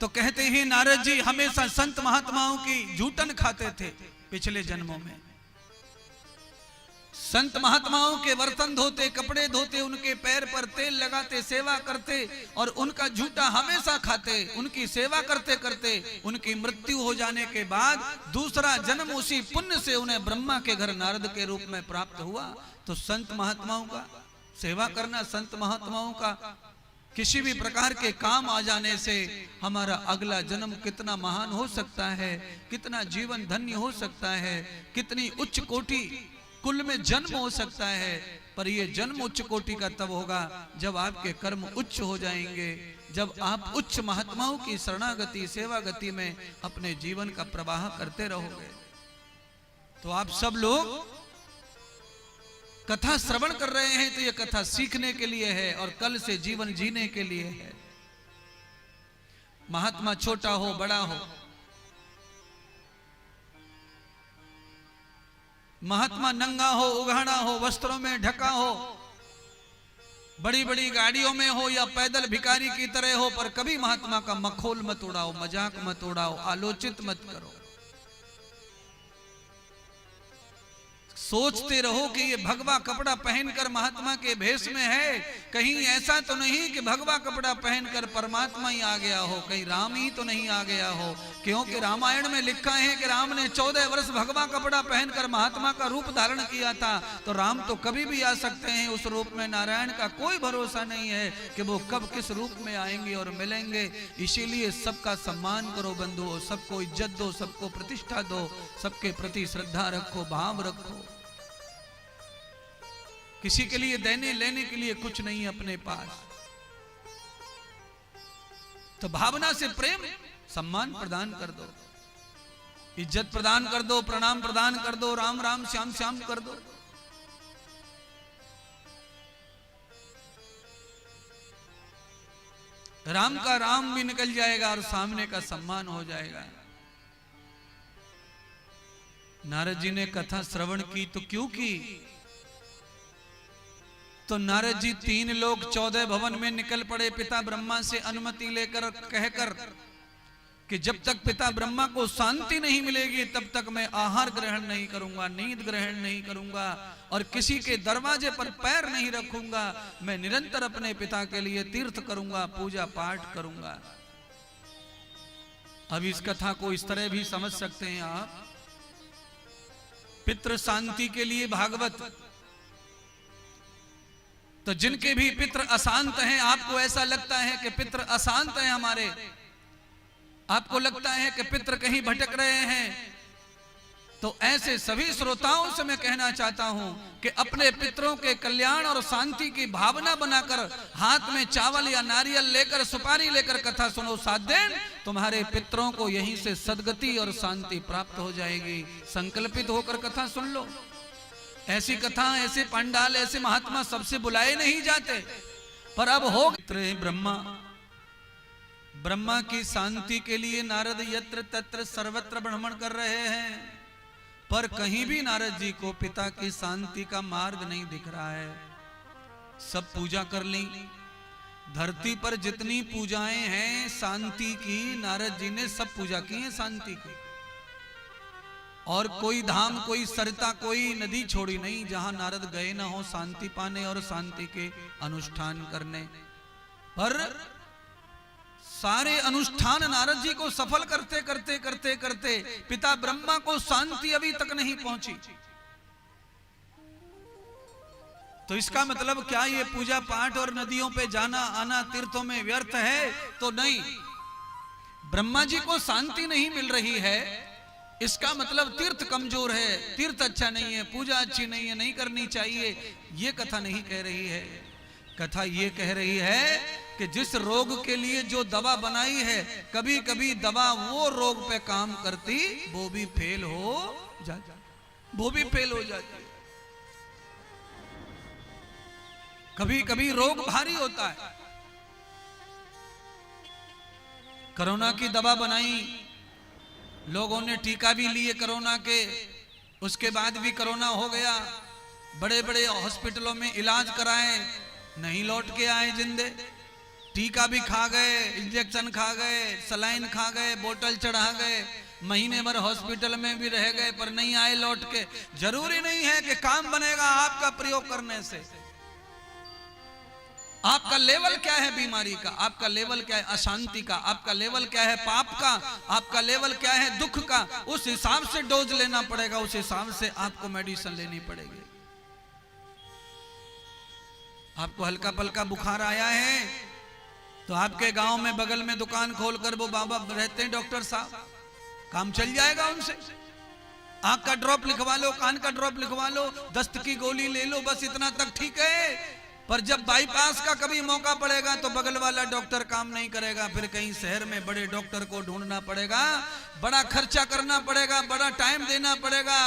तो कहते हैं नारद जी हमेशा संत महात्माओं की जूठन खाते थे पिछले जन्मों में। संत महात्माओं के बर्तन धोते, कपड़े धोते, उनके पैर पर तेल लगाते, सेवा करते और उनका जूठा हमेशा खाते। उनकी सेवा करते करते उनकी मृत्यु हो जाने के बाद दूसरा जन्म उसी पुण्य से उन्हें ब्रह्मा के घर नारद के रूप में प्राप्त हुआ। तो संत महात्माओं का सेवा करना, संत महात्माओं का किसी भी प्रकार के काम आ जाने से हमारा अगला जन्म कितना महान हो सकता है, कितना जीवन धन्य हो सकता है, कितनी उच्च कोटि कुल में जन्म हो सकता है। पर यह जन्म उच्च कोटि का तब होगा जब आपके कर्म उच्च हो जाएंगे, जब आप उच्च महात्माओं की शरणागति सेवा गति में अपने जीवन का प्रवाह करते रहोगे। तो आप सब लोग कथा श्रवण कर रहे हैं तो यह कथा सीखने के लिए है और कल से जीवन जीने के लिए है। महात्मा छोटा हो बड़ा हो, महात्मा नंगा हो उघाड़ा हो, वस्त्रों में ढका हो, बड़ी बड़ी गाड़ियों में हो या पैदल भिखारी की तरह हो, पर कभी महात्मा का मखौल मत उड़ाओ, मजाक मत उड़ाओ, आलोचित मत करो। सोचते रहो कि ये भगवा कपड़ा पहनकर महात्मा के भेष में है, कहीं ऐसा तो नहीं कि भगवा कपड़ा पहनकर परमात्मा ही आ गया हो, कहीं राम ही तो नहीं आ गया हो। क्योंकि रामायण में लिखा है कि राम ने 14 वर्ष भगवा कपड़ा पहनकर महात्मा का रूप धारण किया था। तो राम तो कभी भी आ सकते हैं उस रूप में, नारायण का कोई भरोसा नहीं है कि वो कब किस रूप में आएंगे और मिलेंगे। इसीलिए सबका सम्मान करो बंधुओं, सबको इज्जत दो, सबको प्रतिष्ठा दो, सबके प्रति श्रद्धा रखो, भाव रखो। किसी के लिए देने लेने के लिए कुछ नहीं अपने पास, तो भावना से प्रेम सम्मान प्रदान कर दो, इज्जत प्रदान कर दो, प्रणाम प्रदान कर दो, राम राम श्याम श्याम कर दो। राम का राम भी निकल जाएगा और सामने का सम्मान हो जाएगा। नारद जी ने कथा श्रवण की तो क्यों की? तो नारद जी 3 लोग 14 भवन में निकल पड़े पिता ब्रह्मा से अनुमति लेकर, कहकर कि जब तक पिता ब्रह्मा को शांति नहीं मिलेगी तब तक मैं आहार ग्रहण नहीं करूंगा, नींद ग्रहण नहीं करूंगा और किसी के दरवाजे पर पैर नहीं रखूंगा। मैं निरंतर अपने पिता के लिए तीर्थ करूंगा, पूजा पाठ करूंगा। अब इस कथा को इस तरह भी समझ सकते हैं आप, पितृ शांति के लिए भागवत। तो जिनके भी पितृ अशांत हैं, आपको ऐसा लगता है कि पितृ अशांत हैं हमारे, आपको लगता है कि पितृ कहीं भटक रहे हैं, तो ऐसे सभी श्रोताओं से मैं कहना चाहता हूं कि अपने पितरों के कल्याण और शांति की भावना बनाकर हाथ में चावल या नारियल लेकर, सुपारी लेकर कथा सुनो। 7 दिन तुम्हारे पितरों को यहीं से सद्गति और शांति प्राप्त हो जाएगी। संकल्पित होकर कथा सुन लो। ऐसी कथा, ऐसे पंडाल, ऐसे महात्मा सबसे बुलाए नहीं जाते, पर अब हो ब्रह्मा। ब्रह्मा की शांति के लिए नारद यत्र तत्र सर्वत्र भ्रमण कर रहे हैं, पर कहीं भी नारद जी को पिता की शांति का मार्ग नहीं दिख रहा है। सब पूजा कर ली, धरती पर जितनी पूजाएं हैं शांति की, नारद जी ने सब पूजा की है शांति की। और कोई धाम, कोई सरिता, कोई नदी छोड़ी नहीं जहां नारद गए ना हो शांति पाने और शांति के अनुष्ठान करने। पर सारे अनुष्ठान नारद जी को सफल करते करते करते करते पिता ब्रह्मा को शांति अभी तक नहीं पहुंची। तो इसका मतलब क्या ये पूजा पाठ और नदियों पे जाना आना तीर्थों में व्यर्थ है? तो नहीं। ब्रह्मा जी को शांति नहीं मिल रही है, इसका मतलब तीर्थ कमजोर है, तीर्थ अच्छा नहीं है, पूजा अच्छी नहीं है, नहीं करनी चाहिए। ये कथा नहीं कह रही है। कथा ये कह रही है कि जिस रोग के लिए जो दवा बनाई है, कभी कभी दवा वो रोग पे काम करती, वो भी फेल हो जाती, वो भी फेल हो जाती है। कभी कभी रोग भारी होता है। कोरोना की दवा बनाई, लोगों ने टीका भी लिए कोरोना के, उसके बाद भी कोरोना हो गया। बड़े बड़े हॉस्पिटलों में इलाज कराए, नहीं लौट के आए जिंदे। टीका भी खा गए, इंजेक्शन खा गए, सलाइन खा गए, बोतल चढ़ा गए, महीने भर हॉस्पिटल में भी रह गए पर नहीं आए लौट के। जरूरी नहीं है कि काम बनेगा आपका प्रयोग करने से। आपका लेवल क्या है बीमारी का, आपका लेवल क्या है अशांति का, आपका लेवल क्या है पाप का, आपका लेवल क्या है दुख का, उस हिसाब से डोज लेना पड़ेगा, उस हिसाब से आपको मेडिसिन लेनी पड़ेगी। आपको हल्का पल्का बुखार आया है तो आपके गांव में बगल में दुकान खोलकर वो बाबा रहते हैं डॉक्टर साहब, काम चल जाएगा उनसे। आंख का ड्रॉप लिखवा लो, कान का ड्रॉप लिखवा लो, दस्त की गोली ले लो, बस इतना तक ठीक है। पर जब बाईपास का कभी मौका पड़ेगा तो बगल वाला डॉक्टर काम नहीं करेगा, फिर कहीं शहर में बड़े डॉक्टर को ढूंढना पड़ेगा, बड़ा खर्चा करना पड़ेगा, बड़ा टाइम देना पड़ेगा,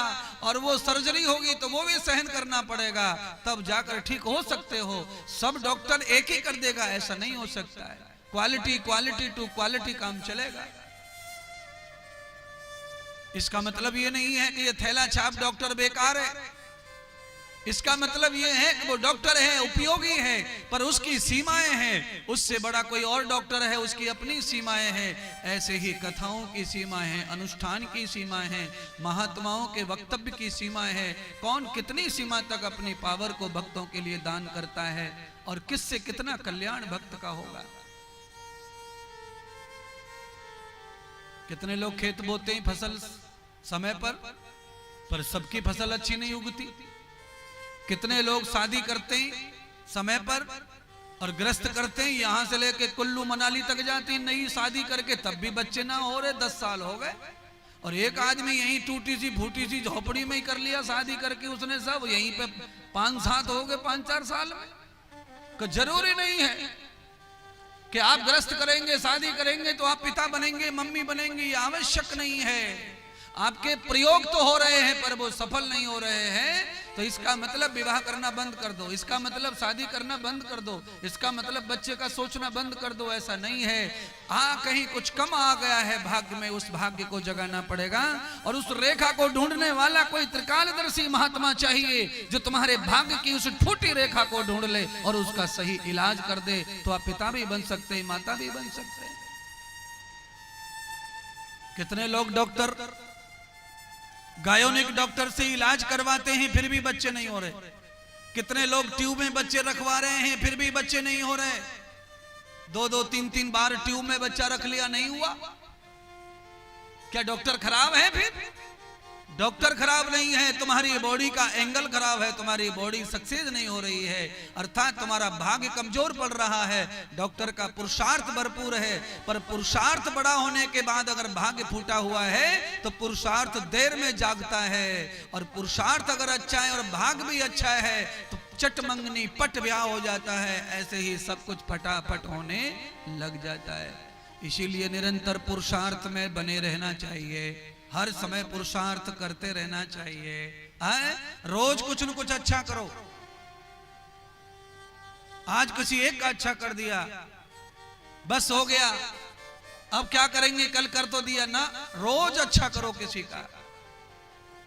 और वो सर्जरी होगी तो वो भी सहन करना पड़ेगा, तब जाकर ठीक हो सकते हो। सब डॉक्टर एक ही कर देगा ऐसा नहीं हो सकता है। क्वालिटी क्वालिटी टू क्वालिटी काम चलेगा। इसका मतलब ये नहीं है कि ये थैला छाप डॉक्टर बेकार है, इसका मतलब ये है कि वो डॉक्टर है, उपयोगी है, पर उसकी सीमाएं हैं। उससे बड़ा कोई और डॉक्टर है, उसकी अपनी सीमाएं हैं। ऐसे ही कथाओं की सीमाएं हैं, अनुष्ठान की सीमाएं हैं, महात्माओं के वक्तव्य की सीमाएं हैं। कौन कितनी सीमा तक अपनी पावर को भक्तों के लिए दान करता है और किससे कितना कल्याण भक्त का होगा। कितने लोग खेत बोते हैं फसल समय पर सबकी फसल अच्छी नहीं उगती। कितने लोग शादी करते हैं समय पर और ग्रस्त करते हैं, यहां से लेके कुल्लू मनाली तक जाती नई शादी करके, तब भी बच्चे ना हो रहे, 10 साल हो गए। और एक आदमी यहीं टूटी सी फूटी सी झोपड़ी में ही कर लिया शादी करके, उसने सब यहीं पे 5-7 हो गए 5-4 साल में। तो जरूरी नहीं है कि आप ग्रस्त करेंगे शादी करेंगे तो आप पिता बनेंगे मम्मी बनेंगे, ये आवश्यक नहीं है। आपके प्रयोग तो हो रहे हैं पर वो सफल नहीं हो रहे हैं, तो इसका मतलब विवाह करना बंद कर दो, इसका मतलब शादी करना बंद कर दो, इसका मतलब बच्चे का सोचना बंद कर दो, ऐसा नहीं है। कहीं कुछ कम आ गया है भाग्य में, उस भाग्य को जगाना पड़ेगा। और उस रेखा को ढूंढने वाला कोई त्रिकालदर्शी महात्मा चाहिए जो तुम्हारे भाग्य की उस फूटी रेखा को ढूंढ ले और उसका सही इलाज कर दे। तो आप पिता भी बन सकते हैं, माता भी बन सकते हैं। कितने लोग डॉक्टर गायोनिक डॉक्टर से इलाज करवाते हैं फिर भी बच्चे नहीं हो रहे। कितने लोग ट्यूब में बच्चे रखवा रहे हैं फिर भी बच्चे नहीं हो रहे। 2-2, 3-3 बार ट्यूब में बच्चा रख लिया, नहीं हुआ। क्या डॉक्टर खराब है? फिर डॉक्टर खराब नहीं है, तुम्हारी बॉडी का एंगल खराब है, तुम्हारी बॉडी सक्सेस नहीं हो रही है, अर्थात तुम्हारा भाग्य कमजोर पड़ रहा है। डॉक्टर का पुरुषार्थ भरपूर है, पर पुरुषार्थ बड़ा होने के बाद अगर भाग्य फूटा हुआ है तो पुरुषार्थ देर में जागता है। और पुरुषार्थ अगर अच्छा है और भाग्य भी अच्छा है तो चट मंगनी पट ब्याह हो जाता है। ऐसे ही सब कुछ फटाफट होने लग जाता है। इसीलिए निरंतर पुरुषार्थ में बने रहना चाहिए, हर समय पुरुषार्थ करते रहना चाहिए। रोज कुछ न कुछ अच्छा करो। आज किसी एक का अच्छा कर दिया बस हो गया, अब क्या करेंगे, कल कर तो दिया ना। रोज अच्छा करो किसी का।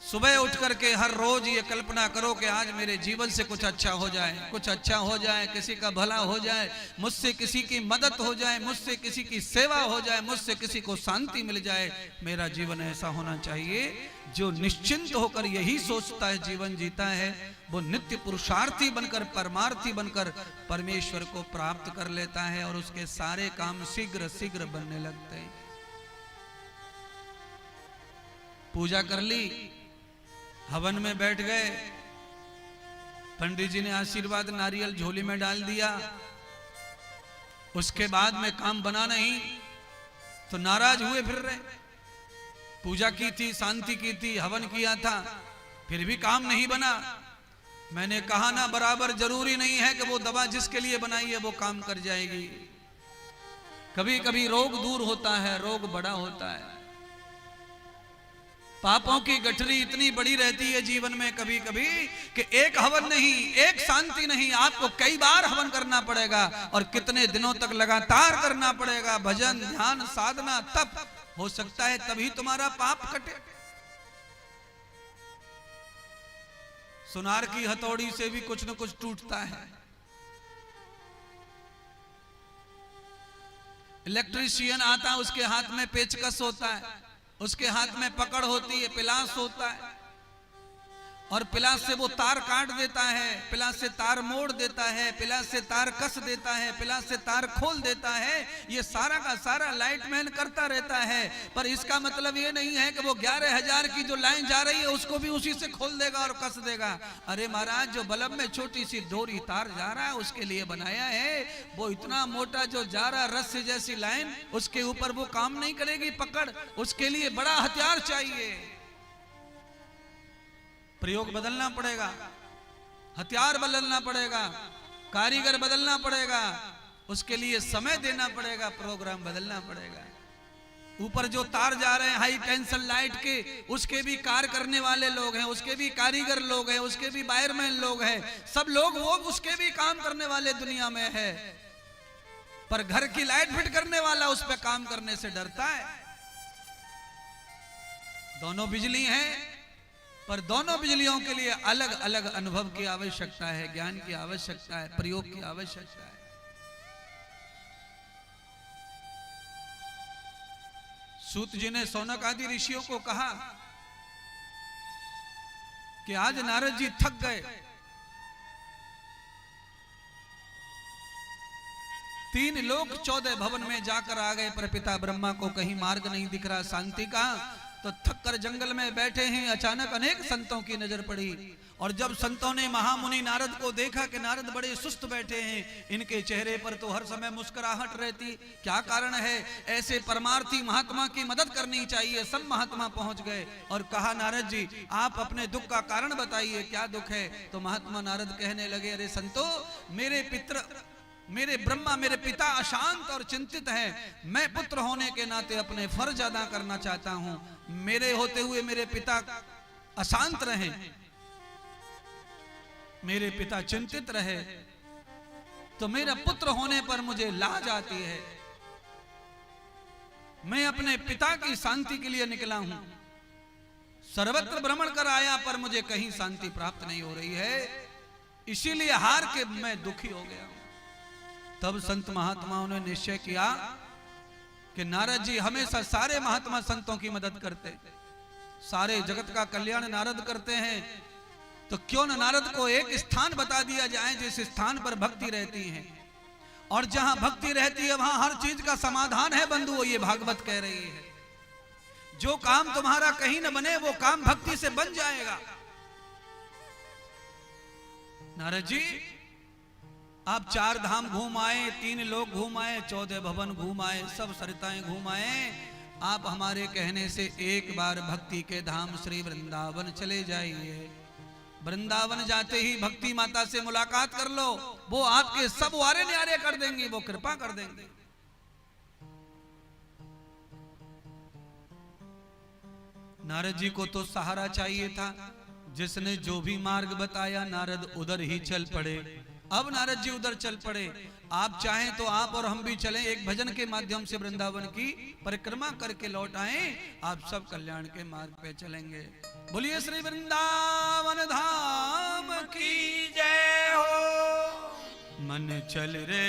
सुबह उठ करके हर रोज ये कल्पना करो कि आज मेरे जीवन से कुछ अच्छा हो जाए, कुछ अच्छा हो जाए, किसी का भला हो जाए, मुझसे किसी की मदद हो जाए, मुझसे किसी की सेवा हो जाए, मुझसे किसी को शांति मिल जाए। मेरा जीवन ऐसा होना चाहिए। जो निश्चिंत होकर यही सोचता है, जीवन जीता है, वो नित्य पुरुषार्थी बनकर परमार्थी बनकर परमेश्वर को प्राप्त कर लेता है और उसके सारे काम शीघ्र शीघ्र बनने लगते हैं। पूजा कर ली, हवन में बैठ गए, पंडित जी ने आशीर्वाद नारियल झोली में डाल दिया, उसके बाद में काम बना नहीं तो नाराज हुए फिर रहे। पूजा की थी, शांति की थी, हवन किया था, फिर भी काम नहीं बना। मैंने कहा ना, बराबर जरूरी नहीं है कि वो दवा जिसके लिए बनाई है वो काम कर जाएगी। कभी कभी रोग दूर होता है, रोग बड़ा होता है। पापों की गठरी इतनी बड़ी रहती है जीवन में कभी कभी कि एक हवन नहीं, एक शांति नहीं, आपको कई बार हवन करना पड़ेगा और कितने दिनों तक लगातार करना पड़ेगा। भजन, ध्यान, साधना, तप हो सकता है तभी तुम्हारा पाप कटे। सुनार की हथौड़ी से भी कुछ न कुछ टूटता है। इलेक्ट्रीशियन आता है, उसके हाथ में पेचकस होता है, उसके हाथ में पकड़ होती है, पिलास होता है, और पिलास से वो तार काट देता है, पिलास से तार मोड़ देता है, पिलास से तार कस देता है, पिलास से तार खोल देता है। ये सारा का सारा लाइटमैन करता रहता है। पर इसका मतलब ये नहीं है कि वो 11,000 की जो लाइन जा रही है उसको भी उसी से खोल देगा और कस देगा। अरे महाराज, जो बल्ब में छोटी सी डोरी तार जा रहा है उसके लिए बनाया है, वो इतना मोटा जो जा रहा रस्सी जैसी लाइन, उसके ऊपर वो काम नहीं करेगी पकड़, उसके लिए बड़ा हथियार चाहिए। प्रयोग बदलना पड़ेगा, हथियार बदलना पड़ेगा, कारीगर बदलना पड़ेगा, उसके लिए समय देना पड़ेगा, प्रोग्राम बदलना पड़ेगा। ऊपर जो तार जा रहे हैं हाई टेंशन लाइट के, उसके भी कार्य करने वाले लोग हैं, उसके भी कारीगर लोग हैं, उसके भी वायरमैन लोग हैं, सब लोग वो उसके भी काम करने वाले दुनिया में है। पर घर की लाइट फिट करने वाला उस पर काम करने से डरता है। दोनों बिजली हैं, पर दोनों बिजलियों के लिए अलग अलग अनुभव की आवश्यकता है, ज्ञान की आवश्यकता है, प्रयोग की आवश्यकता है। सूत जी ने शौनक आदि ऋषियों को कहा कि आज नारद जी थक गए, 3 लोक 14 भवन में जाकर आ गए, पर पिता ब्रह्मा को कहीं मार्ग नहीं दिख रहा शांति का। तो थक कर जंगल में बैठे हैं, अचानक अनेक संतों की नजर पड़ी, और जब संतों ने महामुनि नारद को देखा कि नारद बड़े सुस्त बैठे हैं, इनके चेहरे पर तो हर समय मुस्कुराहट रहती, क्या कारण है? ऐसे परमार्थी महात्मा की मदद करनी चाहिए। सब महात्मा पहुंच गए और कहा, नारद जी आप अपने दुख का कारण बताइए, क्या दुख है? तो महात्मा नारद कहने लगे, अरे संतो, मेरे ब्रह्मा, मेरे पिता अशांत और चिंतित हैं। मैं पुत्र होने के नाते अपने फर्ज अदा करना चाहता हूं। मेरे होते हुए मेरे पिता अशांत रहे, मेरे पिता चिंतित रहे, तो मेरा पुत्र होने पर मुझे लाज आती है। मैं अपने पिता की शांति के लिए निकला हूं, सर्वत्र भ्रमण कर आया, पर मुझे कहीं शांति प्राप्त नहीं हो रही है, इसीलिए हार के मैं दुखी हो गया हूं। तब संत महात्माओं ने निश्चय किया कि नारद जी हमेशा सारे महात्मा संतों की मदद करते, सारे जगत का कल्याण नारद करते हैं, तो क्यों न नारद को एक स्थान बता दिया जाए जिस स्थान पर भक्ति रहती है, और जहां भक्ति रहती है वहां हर चीज का समाधान है। बंधुओं, ये भागवत कह रही है, जो काम तुम्हारा कहीं न बने वो काम भक्ति से बन जाएगा। नारद जी आप 4 धाम घूम आए, 3 लोग घूम आए, 14 भवन घूम आए, सब सरिताएं घूम आए, आप हमारे कहने से एक बार भक्ति के धाम श्री वृंदावन चले जाइए। वृंदावन जाते ही भक्ति माता से मुलाकात कर लो, वो आपके सब वारे न्यारे कर देंगी, वो कृपा कर देंगे। नारद जी को तो सहारा चाहिए था, जिसने जो भी मार्ग बताया नारद उधर ही चल पड़े। अब नारद जी उधर चल पड़े। आप चाहें तो आप और हम भी चलें, एक भजन के माध्यम से वृंदावन की परिक्रमा करके लौट आए, आप सब कल्याण के मार्ग पे चलेंगे। बोलिए श्री वृंदावन धाम की जय हो। मन चल रे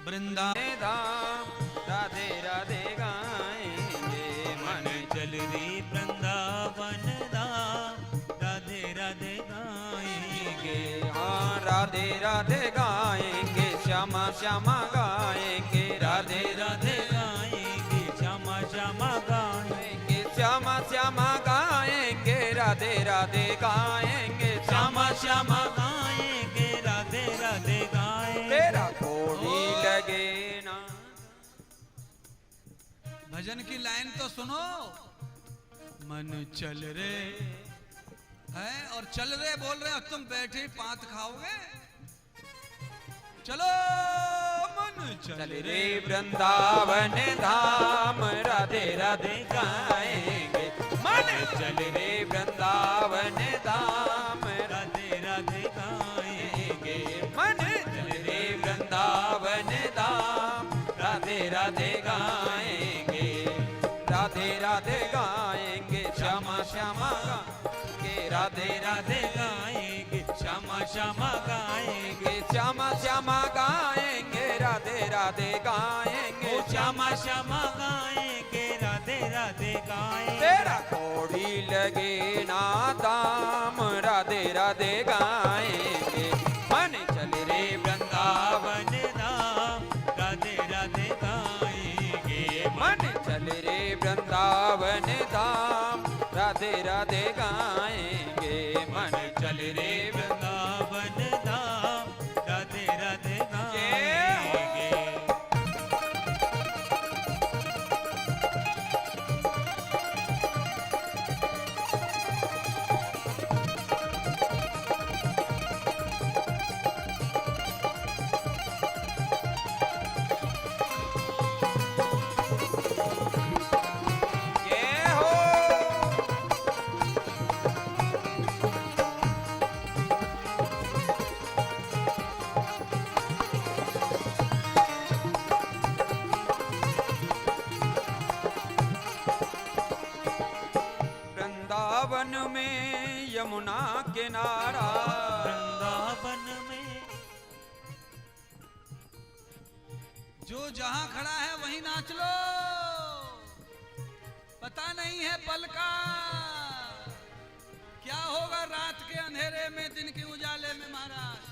वृंदावन धाम, राधे राधे गाएंगे। मन चल रे वृंदावन धाम, राधे राधे गाएंगे। हाँ राधे राधे गाएंगे, श्यामा श्यामा गाएंगे। राधे राधे गाएंगे, श्यामा श्यामा गाएंगे। श्यामा श्यामा गाएंगे, राधे राधे गाएंगे। श्यामा श्यामा गाएंगे, राधे राधे गाएंगे। तेरा कोड़ी लगे ना। भजन की लाइन तो सुनो। मन चल रे है और चल रहे बोल रहे हो, तुम बैठे पांत खाओगे। चलो मन चल रे वृंदावन धाम, राधे राधे गाएंगे। मन चल रे वृंदावन धाम, राधे राधे गाएंगे। मन चल रे वृंदावन धाम, राधे राधे गाएंगे। राधे राधे गाएंगे, श्यामा श्यामा राधे राधे गाएंगे। श्यामा श्यामा गाएंगे, श्यामा श्यामा गाएंगे। राधे राधे गाएंगे, श्यामा श्यामा गाएंगे, राधे राधे गाएंगे। तेरा कोड़ी लगे ना दाम, राधे राधे गाएंगे। मन चल रे वृंदावन धाम, राधे राधे गाएंगे। मन चल रे वृंदावन धाम, राधे राधे गाएंगे। मन चल रे वृंदावन धाम, राधे राधे गाएंगे। वृंदावन में यमुना किनारा, वृंदावन में जो जहां खड़ा है वहीं नाच लो, पता नहीं है पल का क्या होगा रात के अंधेरे में, दिन के उजाले में। महाराज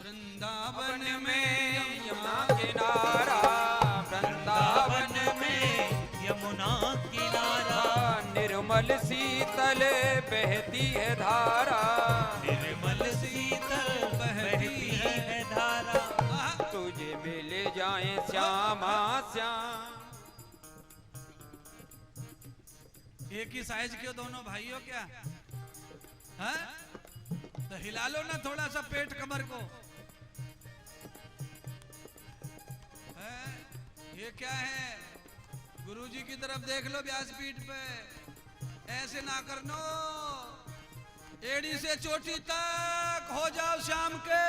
वृंदावन में यमुना किनारा, वृंदावन में यमुना किनारा, निर्मल शीतल बहती है धारा, निर्मल शीतल बहती है धारा। तुझे मिल जाए श्यामा श्याम। एक ही साइज के हो दोनों भाइयों क्या? है? तो हिला लो ना थोड़ा सा पेट कमर को। है? ये क्या है? गुरुजी की तरफ देख लो व्यासपीठ पे, ऐसे ना करनो, एड़ी से चोटी तक हो जाओ शाम के।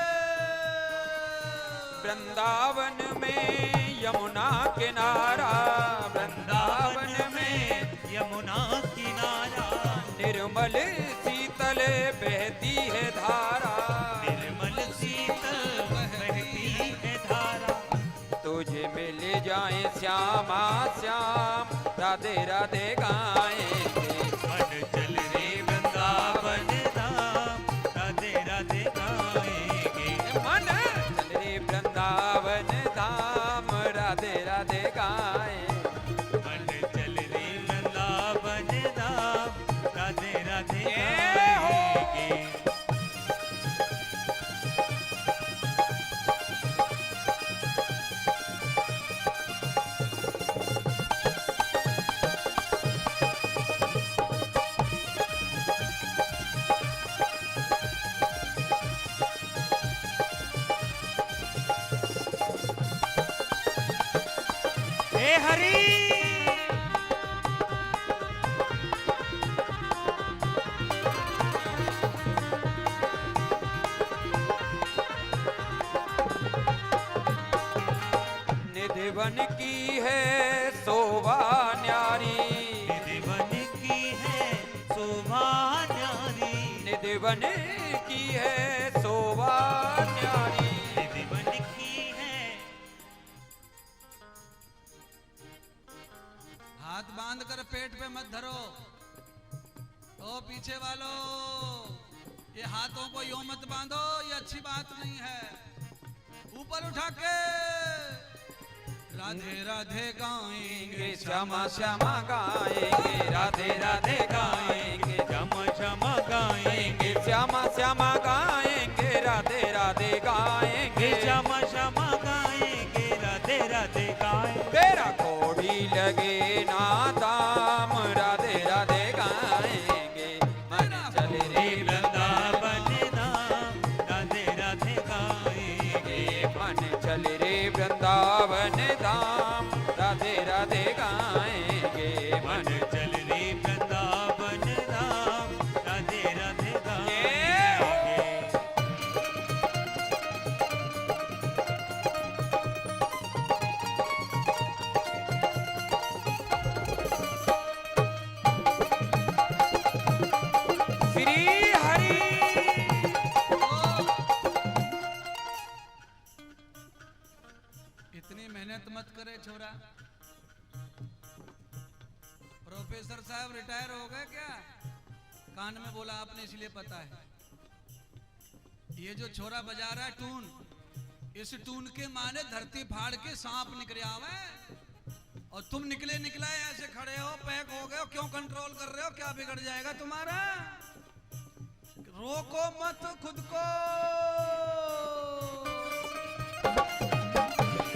वृंदावन में यमुना किनारा, वृंदावन में यमुना किनारा, निर्मल शीतल बहती है धारा, निर्मल शीतल बहती है धारा। तुझे मिल जाए श्यामा श्याम, राधे राधे गाएंगे। मन चल रे वृंदावन धाम, राधे राधे गाएंगे। मन चल रे वृंदावन धाम, राधे राधे गाएंगे। मन चल रे वृंदावन धाम, राधे राधे गाएंगे। हे हरि निधिवन की है शोभा न्यारी, निधिवन की है शोभा न्यारी, निधिवन की है शोभा न्यारी। निधिवन की है। हाथ बांध कर पेट पे मत धरो। ओ पीछे वालों, ये हाथों को यूं मत बांधो, ये अच्छी बात नहीं है। ऊपर उठा के राधे राधे गाएंगे, श्यामा श्यामा गाएंगे, राधे राधे गाएंगे। श्यामा श्यामा गाएंगे, श्यामा श्यामा गाएंगे, राधे राधे गाएंगे। श्यामा श्यामा गाएंगे, राधे राधे गाएंगे। तेरा कोड़ी लगे ना दाम, राधे राधे गाएंगे। मन चल रे वृंदावन धाम, राधे राधे गाएंगे। मन चल रे वृंदावन धाम, राधे राधे गाएंगे। मन चल रे वृंदावन धाम, राधे राधे गाएंगे। श्री हरि साहब रिटायर हो गए क्या? कान में बोला आपने, इसलिए पता है। ये जो छोरा बजा रहा है टून, इस टून के माने धरती फाड़ के सांप निकले आवे, और तुम निकला ऐसे खड़े हो, पैक हो गए हो, क्यों कंट्रोल कर रहे हो? क्या बिगड़ जाएगा तुम्हारा? रोको मत खुद को।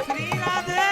श्री राधे।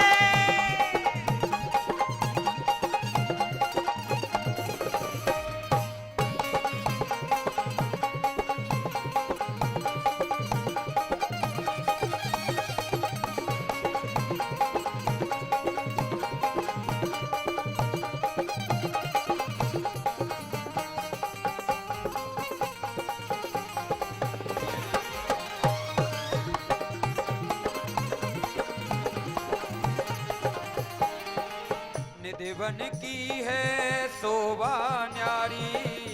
निधि बन की है शोभा न्यारी,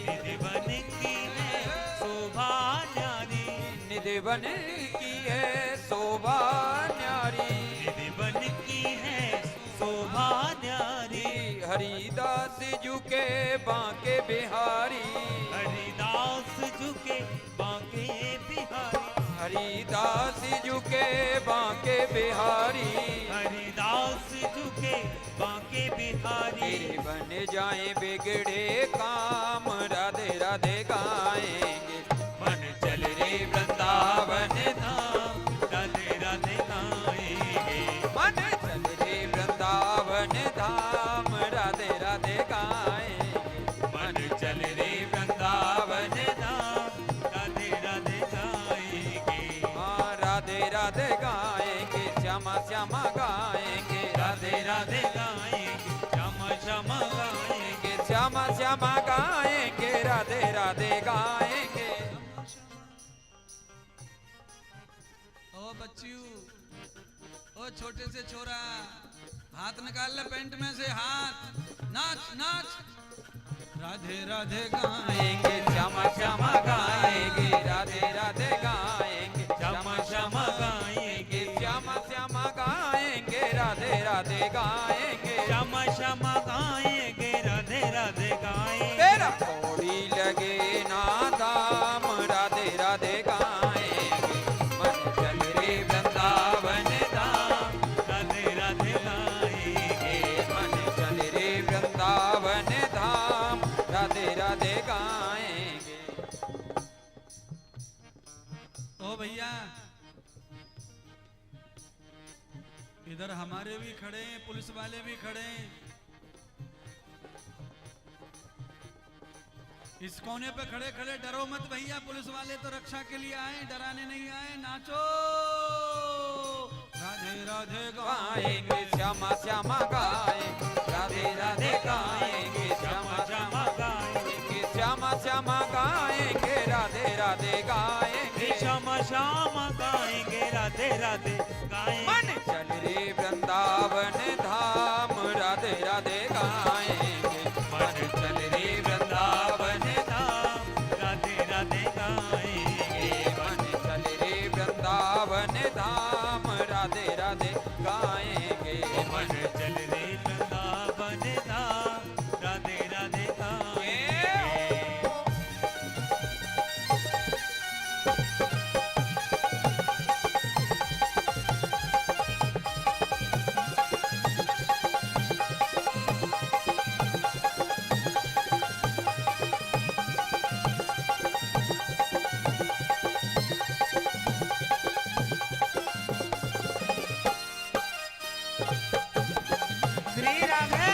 निधि बन की है शोभा न्यारी, निधि बन की है शोभा न्यारी, निधि बन की है शोभा न्यारी। हरिदास झुके बांके बिहारी, हरिदास झुके बांके बिहारी, हरिदास झुके बांके बिहारी, हरिदास झुके बांके बिहारी। तेरे बन जाए बिगड़े काम, राधे राधे गाएंगे। मन चल रे वृंदावन धाम, राधे राधे गाएंगे। मन चल रे वृंदावन धाम, राधे राधे गाएंगे। मन चल रे वृंदावन धाम, राधे राधे गाएंगे। हाँ राधे राधे गाएंगे, श्यामा श्यामा गाएंगे, राधे राधे गाएंगे, श्यामा श्यामा गाएंगे। श्यामा श्यामा गाएंगे, राधे राधे गाएंगे। ओ बच्चियों, ओ छोटे से छोरा, हाथ निकाल ले पैंट में से, हाथ नाच नाच। राधे राधे गाएंगे, श्यामा श्यामा गाएंगे, राधे राधे गाएंगे, श्यामा श्यामा गाएंगे, श्यामा श्यामा गाएंगे, राधे राधे गाएंगे। श्यामा श्यामा गाएंगे, राधे राधे गाएंगे। तेरा थोड़ी लगे ना दाम, राधे राधे गाएंगे। मन चल रे वृंदावन धाम, राधे राधे गाएंगे। मन चल रे वृंदावन धाम, राधे राधे गाएंगे। ओ भैया, इधर हमारे भी खड़े हैं, पुलिस वाले भी खड़े हैं। इस कोने पे खड़े खड़े डरो मत भैया, पुलिस वाले तो रक्षा के लिए आए, डराने नहीं आए। नाचो, राधे राधे गाएंगे, श्यामा श्यामा गाएंगे, राधे राधे गाएंगे, श्यामा श्यामा गाएंगे, श्यामा श्यामा गाएंगे, राधे राधे गाएंगे। श्यामा श्यामा गाएंगे, राधे राधे गाएंगे। मन चल रे वृंदावन धाम, राधे राधे गाएंगे। मन चल रे वृंदावन धाम, राधे राधे गाएंगे। मन चल रे वृंदावन धाम, राधे राधे गाएंगे। मन चल रे वृंदावन धाम, राधे राधे गाएंगे। श्री राधे।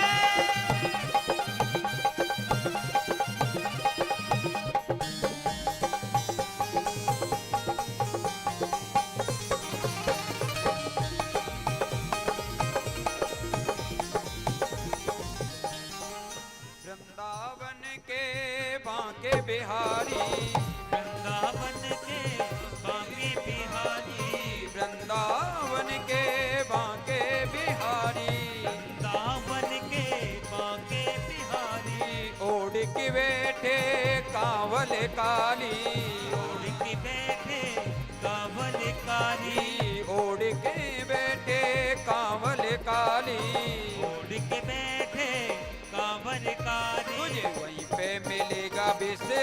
वृंदावन के बांके बिहारी, वृंदावन के बांके बिहारी, वृंदावन के बांके बिहारी, वृंदावन के बांके बिहारी। ओढ़ के बैठे कांवल काली, ओढ़ के बैठे कांवल काली, ओढ़ के बैठे कांवल काली। ओढ़ के बैठे कांवल काली। तुझे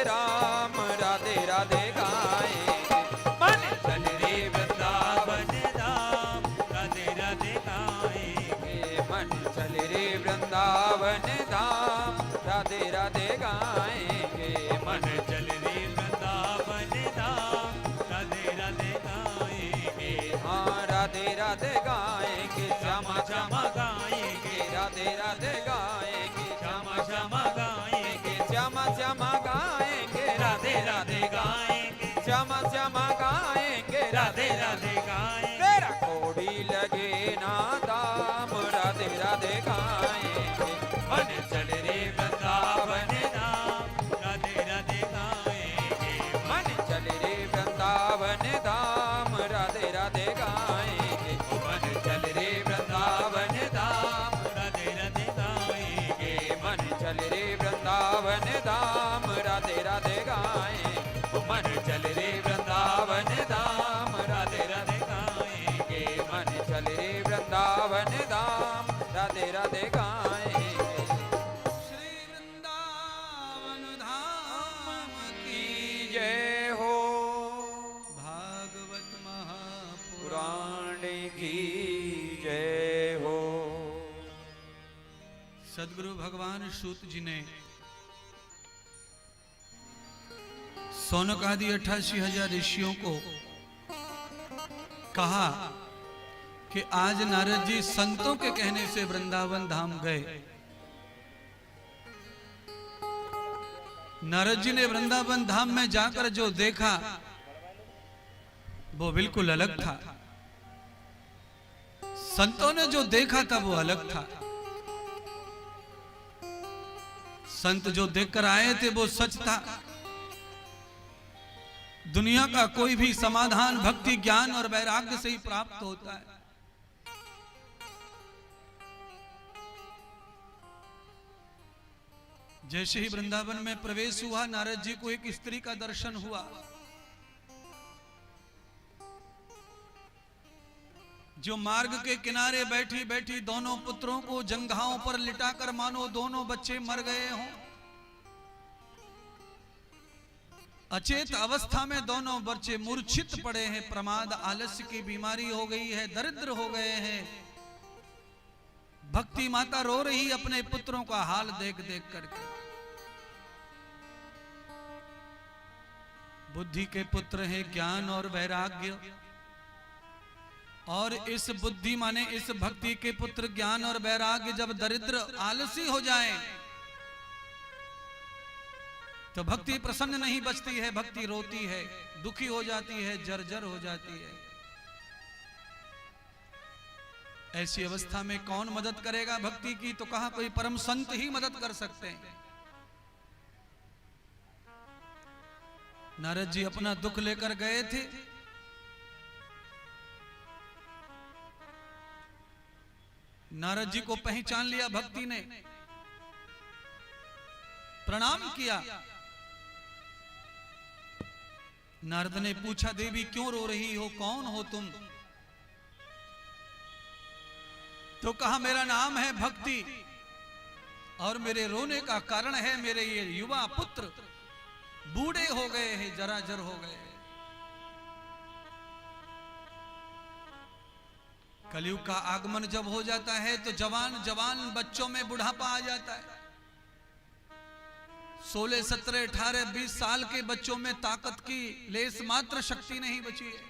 राम राधे राधे गाएंगे। मन चल रे वृंदावन धाम राधे राधे गाएंगे। मन चल रे वृंदावन धाम राधे राधे गाएंगे। मन चल रे वृंदावन धाम राधे राधे गाएंगे। हाँ राधे राधे गाएंगे, श्यामा श्यामा गाएंगे, राधे राधे गाएंगे, श्यामा श्यामा गाएंगे, श्यामा श्यामा गाएंगे, राधे राधे गाएंगे, श्यामा श्यामा गाएंगे, राधे राधे गाएंगे। तेरा कोड़ी लगे ना दाम राधे राधे गाएंगे। मन चल रे वृंदावन धाम राधे राधे गाएंगे। मन चल रे वृंदावन धाम राधे राधे गाएंगे। मन चल रे वृंदावन धाम राधे राधे गाएंगे। मन चल रे वृंदावन धाम राधे राधे गाएंगे। मन चल रे वृंदावन धाम राधे राधे गाएंगे। मन चल रे वृंदावन धाम राधे राधे गाएंगे। श्री वृंदावन धाम की जय हो, भागवत महापुराण पुराण की जय हो। सदगुरु भगवान सूत जी ने सौनक आदि 88,000 ऋषियों को कहा कि आज नारद जी संतों के कहने से वृंदावन धाम गए। नारद जी ने वृंदावन धाम में जाकर जो देखा वो बिल्कुल अलग था। संतों ने जो देखा था वो अलग था। संत जो देखकर आए थे वो सच था। दुनिया का कोई भी समाधान भक्ति ज्ञान और वैराग्य से ही प्राप्त होता है। जैसे ही वृंदावन में प्रवेश हुआ, नारद जी को एक स्त्री का दर्शन हुआ। जो मार्ग के किनारे बैठी बैठी दोनों पुत्रों को जंघाओं पर लिटाकर मानो दोनों बच्चे मर गए हों। अचेत अवस्था में दोनों बच्चे मूर्छित पड़े हैं। प्रमाद आलस्य की बीमारी हो गई है, दरिद्र हो गए हैं। भक्ति माता रो रही अपने पुत्रों का हाल देख देख करके। बुद्धि के पुत्र हैं ज्ञान और वैराग्य, और इस बुद्धि माने इस भक्ति के पुत्र ज्ञान और वैराग्य जब दरिद्र आलसी हो जाए तो भक्ति प्रसन्न नहीं बचती है, भक्ति रोती है, दुखी हो जाती है, जर्जर हो जाती है। ऐसी अवस्था में कौन मदद करेगा भक्ति की? तो कहा कोई परम संत ही मदद कर सकते हैं। नारद जी अपना दुख लेकर गए थे। नारद जी को पहचान लिया भक्ति ने, प्रणाम किया। नारद ने पूछा, देवी क्यों रो रही हो, कौन हो तुम? तो कहा मेरा नाम है भक्ति और मेरे रोने का कारण है मेरे ये युवा पुत्र बूढ़े हो गए हैं, जराजर हो गए हैं। कलयुग का आगमन जब हो जाता है तो जवान जवान बच्चों में बुढ़ापा आ जाता है। 16, 17, 18, 20 साल के बच्चों में ताकत की लेस मात्र शक्ति नहीं बची है।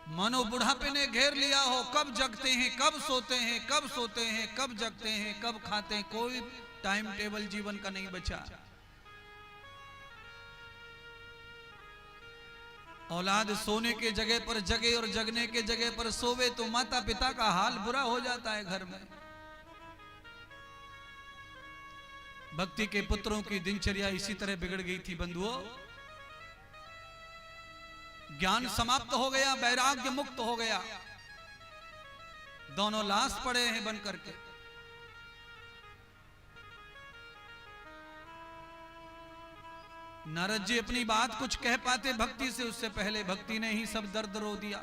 मानो बुढ़ापे ने घेर लिया हो। कब जगते हैं, कब सोते हैं, कब सोते हैं, कब जगते हैं, कब खाते हैं, कोई टाइम टेबल जीवन का नहीं बचा। औलाद सोने के जगह पर जगे और जगने के जगह पर सोवे तो माता पिता का हाल बुरा हो जाता है घर में। भक्ति के पुत्रों की दिनचर्या इसी तरह बिगड़ गई थी बंधुओं। ज्ञान समाप्त हो गया, वैराग्य मुक्त हो गया, दोनों लाश पड़े हैं बन करके। नारद जी अपनी बात कुछ कह पाते भक्ति से, उससे पहले भक्ति ने ही सब दर्द रो दिया।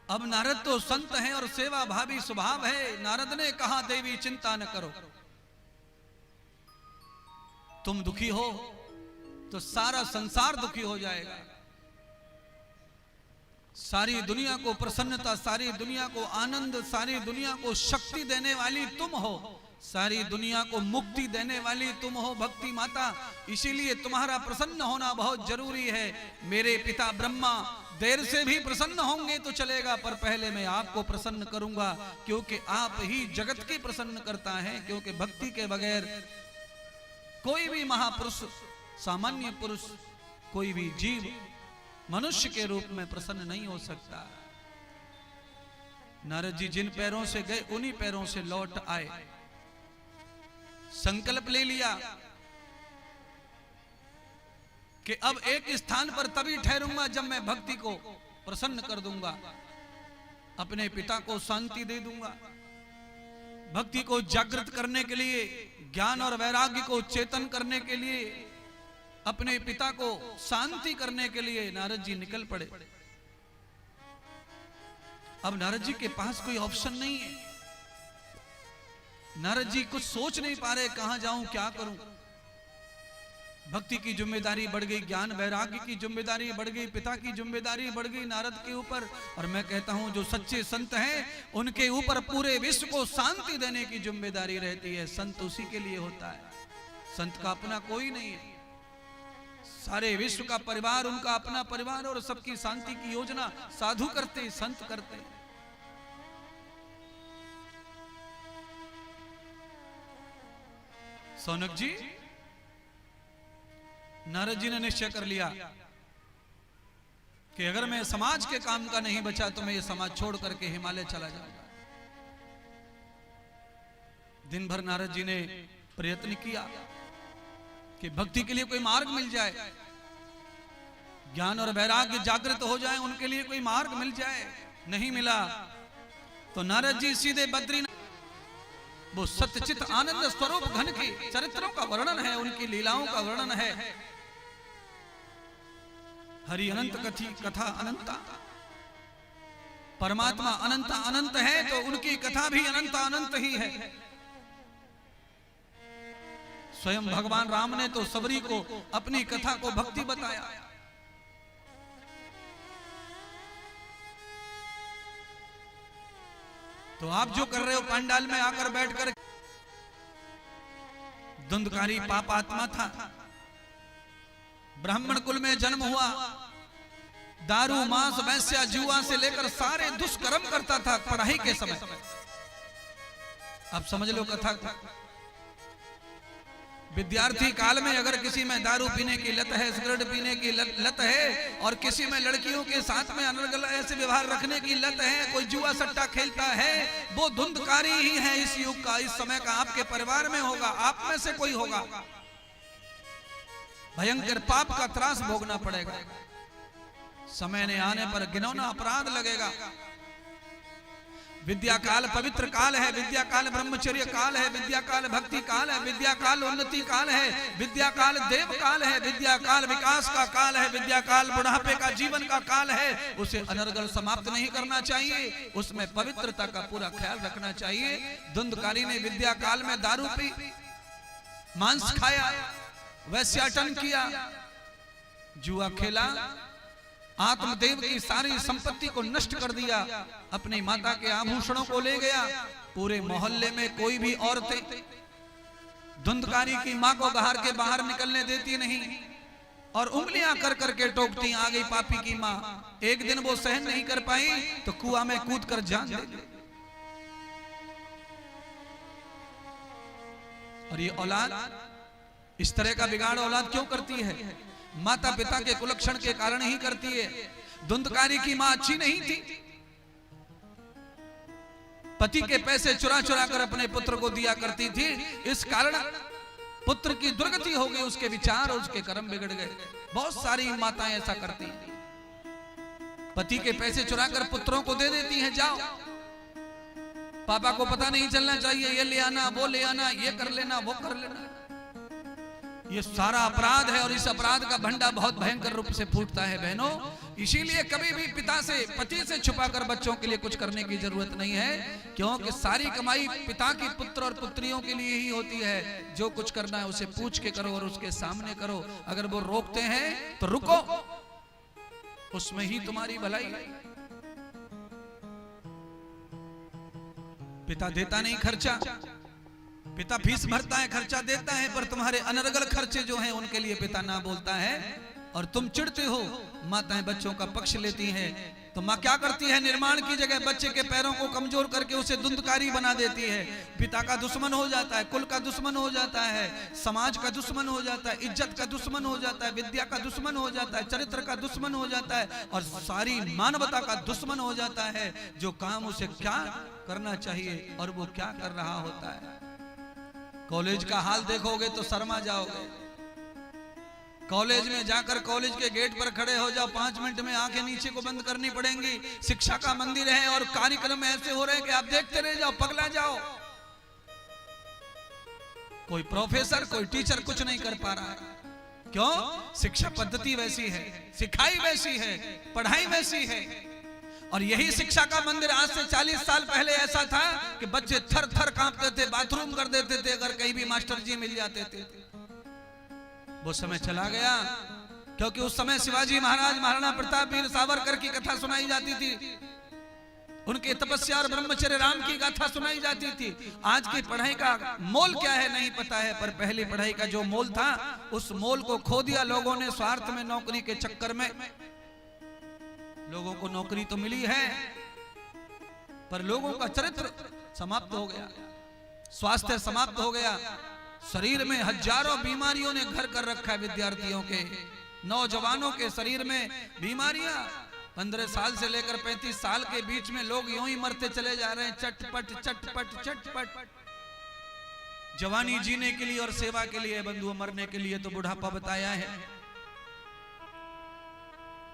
अब नारद तो संत हैं और सेवा भावी स्वभाव है। नारद ने कहा देवी चिंता न करो, तुम दुखी हो तो सारा संसार दुखी हो जाएगा। सारी दुनिया को प्रसन्नता, सारी दुनिया को आनंद, सारी दुनिया को शक्ति देने वाली तुम हो, सारी दुनिया को मुक्ति देने वाली तुम हो भक्ति माता। इसीलिए तुम्हारा प्रसन्न होना बहुत जरूरी है। मेरे पिता ब्रह्मा देर से भी प्रसन्न होंगे तो चलेगा, पर पहले मैं आपको प्रसन्न करूंगा, क्योंकि आप ही जगत की प्रसन्न करता है। क्योंकि भक्ति के बगैर कोई भी महापुरुष, सामान्य पुरुष, कोई भी जीव मनुष्य के रूप में प्रसन्न नहीं हो सकता। नारद जी जिन पैरों से गए उन्हीं पैरों से लौट आए। संकल्प ले लिया कि अब एक स्थान पर तभी ठहरूंगा जब मैं भक्ति को प्रसन्न कर दूंगा, अपने पिता को शांति दे दूंगा। भक्ति को जागृत करने के लिए, ज्ञान और वैराग्य को चेतन करने के लिए, अपने पिता को शांति करने के लिए नारद जी निकल पड़े। अब नारद जी के पास कोई ऑप्शन नहीं है। नारद जी कुछ सोच नहीं पा रहे, कहां जाऊं, क्या करूं। भक्ति की जिम्मेदारी बढ़ गई, ज्ञान वैराग्य की जिम्मेदारी बढ़ गई, पिता की जिम्मेदारी बढ़ गई नारद के ऊपर। और मैं कहता हूं जो सच्चे संत हैं उनके ऊपर पूरे विश्व को शांति देने की जिम्मेदारी रहती है। संत उसी के लिए होता है, संत का अपना कोई नहीं है। सारे विश्व का परिवार उनका अपना परिवार, और सबकी शांति की योजना साधु करते, संत करते। सौनक जी, नारद जी ने निश्चय कर लिया कि अगर मैं समाज के काम का नहीं बचा तो मैं ये समाज छोड़ करके हिमालय चला जाऊंगा। दिन भर नारद जी ने प्रयत्न किया कि भक्ति के लिए कोई मार्ग मिल जाए, ज्ञान और वैराग्य जागृत हो जाए, उनके लिए कोई मार्ग मिल जाए। नहीं मिला तो नारद जी सीधे बद्रीनाथ, वो सत्यचित आनंद स्वरूप घन के चरित्रों का वर्णन है, उनकी लीलाओं का वर्णन है। हरि अनंत कथी कथा अनंता, परमात्मा अनंत अनंत है तो उनकी कथा भी अनंत अनंत ही है। स्वयं भगवान राम ने तो सबरी को अपनी कथा को भक्ति बताया। तो आप जो कर रहे हो पांडाल में आकर बैठकर, धुंधकारी पापात्मा था, ब्राह्मण कुल में जन्म हुआ, दारू मांस वैश्या जुआ से लेकर सारे दुष्कर्म करता था पढ़ाई के समय। आप समझ लो कथा। विद्यार्थी काल में अगर किसी में दारू पीने की लत है, सिगरेट पीने की लत है, और किसी में लड़कियों के साथ में अनर्गल ऐसे व्यवहार रखने की लत है, कोई जुआ सट्टा खेलता है, वो धुंधकारी ही है इस युग का, इस समय का। आपके परिवार में होगा, आप में से कोई होगा, भयंकर पाप का त्रास भोगना पड़ेगा। समय ने आने पर घिनौना अपराध लगेगा। विद्या काल पवित्र काल है, विद्या काल ब्रह्मचर्य काल है, विद्या काल भक्ति काल है, विद्या काल उन्नति काल है, विद्या काल देव काल है, विद्या काल विकास का काल है, विद्या काल बुढ़ापे का जीवन का काल है। उसे अनर्गल समाप्त नहीं करना चाहिए, उसमें पवित्रता का पूरा ख्याल रखना चाहिए। धुंधकारी ने विद्या काल में दारू पी, मांस खाया, वैश्याटन किया, जुआ खेला, आत्मदेव की सारी संपत्ति को नष्ट कर दिया, अपनी माता के आभूषणों को ले गया। पूरे मोहल्ले में कोई भी औरतें धुंधकारी की मां को बाहर के बाहर निकलने देती नहीं, और उंगलियां कर करके टोकती, आ गई पापी की मां। एक दिन वो सहन नहीं कर पाई तो कुआं में कूद कर जान दे दी। और ये औलाद इस तरह का बिगाड़ औलाद क्यों करती है? माता पिता के कुलक्षण के कारण ही करती है। धुंधकारी की मां अच्छी नहीं थी, पति के पैसे चुरा चुरा कर अपने पुत्र को दिया करती थी, इस कारण पुत्र की दुर्गति हो गई, उसके विचार और उसके कर्म बिगड़ गए। बहुत सारी माताएं ऐसा करती हैं, पति के पैसे चुरा कर पुत्रों को दे देती हैं, जाओ पापा को पता नहीं चलना चाहिए, ये ले आना, वो ले आना, ये कर लेना, वो कर लेना। ये सारा अपराध है और इस अपराध का भंडा बहुत भयंकर रूप से फूटता है बहनों। इसीलिए कभी भी पिता से, पति से छुपाकर बच्चों के लिए कुछ करने की जरूरत नहीं है, क्योंकि सारी कमाई पिता की पुत्र और पुत्रियों के लिए ही होती है। जो कुछ करना है उसे पूछ के करो और उसके सामने करो। अगर वो रोकते हैं तो रुको, उसमें ही तुम्हारी भलाई है। पिता देता नहीं खर्चा, पिता फीस भरता है, खर्चा देता है, पर तुम्हारे अनर्गल खर्चे जो हैं उनके लिए पिता ना बोलता है और तुम चिढ़ते हो। माताएं बच्चों का पक्ष लेती हैं तो माँ क्या करती है, निर्माण की जगह बच्चे के पैरों को कमजोर करके उसे धुंधकारी बना देती है। पिता का दुश्मन हो जाता है, कुल का दुश्मन हो जाता है, समाज का दुश्मन हो जाता है, इज्जत का दुश्मन हो जाता है, विद्या का दुश्मन हो जाता है, चरित्र का दुश्मन हो जाता है और सारी मानवता का दुश्मन हो जाता है। जो काम उसे क्या करना चाहिए और वो क्या कर रहा होता है। कॉलेज का हाल देखोगे तो शर्मा जाओगे। कॉलेज में जाकर कॉलेज के गेट पर खड़े हो जाओ, 5 मिनट में आंखें नीचे को बंद करनी पड़ेंगी। शिक्षा का मंदिर है और कार्यक्रम ऐसे हो रहे हैं कि आप देखते रह जाओ, पगला जाओ। कोई प्रोफेसर, कोई टीचर कुछ नहीं कर पा रहा है। क्यों? शिक्षा पद्धति वैसी है, सिखाई वैसी है, पढ़ाई वैसी है। और यही शिक्षा का मंदिर आज से 40 साल पहले ऐसा था कि बच्चे थर थर कांपते थे, बाथरूम कर देते थे अगर कहीं भी मास्टर जी मिल जाते थे। वो समय चला गया, क्योंकि उस समय शिवाजी महाराज, महाराणा प्रताप, वीर सावरकर की कथा सुनाई जाती थी, उनके तपस्या और ब्रह्मचर्य राम की गाथा सुनाई जाती थी। आज की पढ़ाई का मोल क्या है नहीं पता है, पर पहली पढ़ाई का जो मोल था उस मोल को खो दिया लोगों ने स्वार्थ में, नौकरी के चक्कर में। लोगों को नौकरी तो मिली है पर लोगों का चरित्र समाप्त हो गया, स्वास्थ्य समाप्त हो गया। शरीर में हजारों बीमारियों ने घर कर रखा है। विद्यार्थियों के, नौजवानों के शरीर में बीमारियां। 15 साल से लेकर 35 साल के बीच में लोग यूं ही मरते चले जा रहे हैं, चटपट चटपट चटपट। जवानी जीने के लिए और सेवा के लिए बंधुओं, मरने के लिए तो बुढ़ापा बताया है।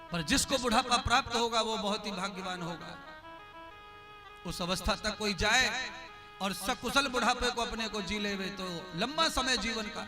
पर जिसको बुढ़ापा प्राप्त होगा वो बहुत ही भाग्यवान होगा। उस अवस्था तक कोई जाए और सकुशल बुढ़ापे को अपने को जी ले तो लंबा समय जीवन का